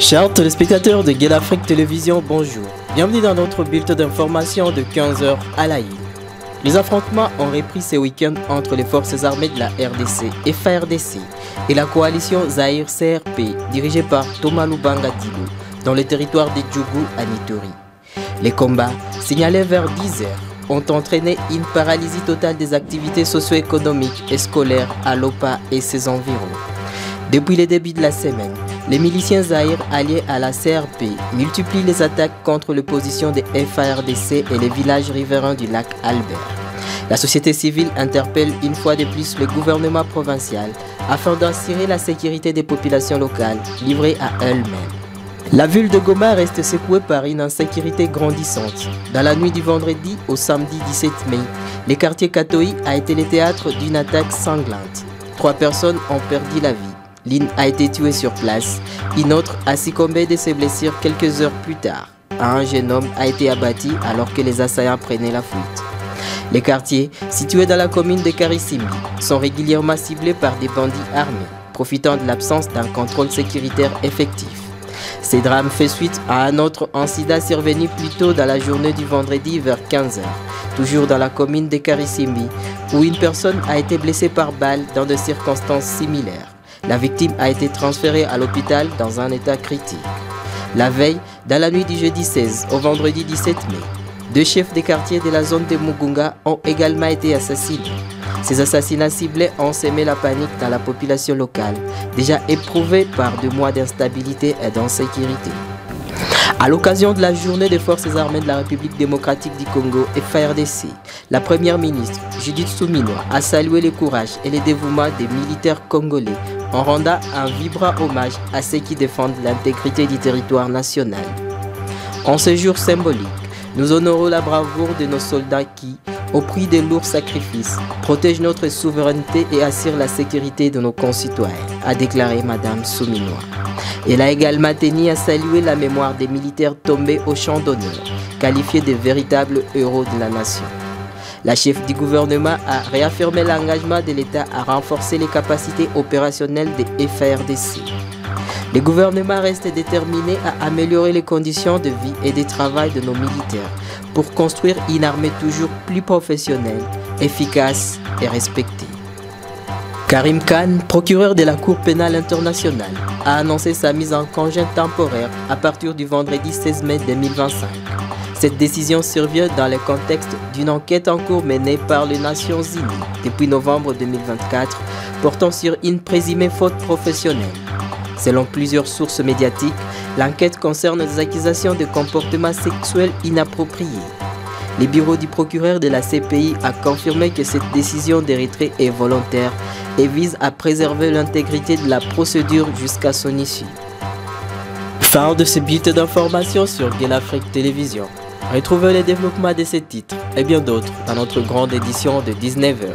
Chers téléspectateurs de Guel Afrique Télévision, bonjour. Bienvenue dans notre bulletin d'information de 15h à la une. Les affrontements ont repris ce week-end entre les forces armées de la RDC, FARDC, et la coalition Zaïre-CRP, dirigée par Thomas Lubanga Dilo, dans le territoire de Djougou à Nitori. Les combats, signalés vers 10h, ont entraîné une paralysie totale des activités socio-économiques et scolaires à Lopa et ses environs. Depuis le début de la semaine, les miliciens Zaïre alliés à la CRP multiplient les attaques contre les positions des FARDC et les villages riverains du lac Albert. La société civile interpelle une fois de plus le gouvernement provincial afin d'assurer la sécurité des populations locales livrées à elles-mêmes. La ville de Goma reste secouée par une insécurité grandissante. Dans la nuit du vendredi au samedi 17 mai, le quartier Katoï a été le théâtre d'une attaque sanglante. 3 personnes ont perdu la vie. L'une a été tuée sur place, une autre a succombé de ses blessures quelques heures plus tard. Un jeune homme a été abattu alors que les assaillants prenaient la fuite. Les quartiers, situés dans la commune de Karisimbi, sont régulièrement ciblés par des bandits armés, profitant de l'absence d'un contrôle sécuritaire effectif. Ces drames fait suite à un autre incident survenu plus tôt dans la journée du vendredi vers 15h, toujours dans la commune de Karisimbi, où une personne a été blessée par balle dans des circonstances similaires. La victime a été transférée à l'hôpital dans un état critique. La veille, dans la nuit du jeudi 16 au vendredi 17 mai, 2 chefs des quartiers de la zone de Mugunga ont également été assassinés. Ces assassinats ciblés ont semé la panique dans la population locale, déjà éprouvée par 2 mois d'instabilité et d'insécurité. À l'occasion de la journée des forces armées de la République démocratique du Congo et FARDC, la première ministre Judith Suminwa a salué le courage et le dévouement des militaires congolais en rendant un vibrant hommage à ceux qui défendent l'intégrité du territoire national. En ce jour symbolique, nous honorons la bravoure de nos soldats qui, au prix de lourds sacrifices, protègent notre souveraineté et assurent la sécurité de nos concitoyens, a déclaré Madame Suminwa. Elle a également tenu à saluer la mémoire des militaires tombés au champ d'honneur, qualifiés de véritables héros de la nation. La chef du gouvernement a réaffirmé l'engagement de l'État à renforcer les capacités opérationnelles des FARDC. Le gouvernement reste déterminé à améliorer les conditions de vie et de travail de nos militaires pour construire une armée toujours plus professionnelle, efficace et respectée. Karim Khan, procureur de la Cour pénale internationale, a annoncé sa mise en congé temporaire à partir du vendredi 16 mai 2025. Cette décision survient dans le contexte d'une enquête en cours menée par les Nations Unies depuis novembre 2024 portant sur une présumée faute professionnelle. Selon plusieurs sources médiatiques, l'enquête concerne des accusations de comportements sexuels inappropriés. Le bureau du procureur de la CPI a confirmé que cette décision de retrait est volontaire et vise à préserver l'intégrité de la procédure jusqu'à son issue. Fin de ce bulletin d'information sur Guel Afrique Télévision. Retrouvez les développements de ces titres et bien d'autres dans notre grande édition de 19h.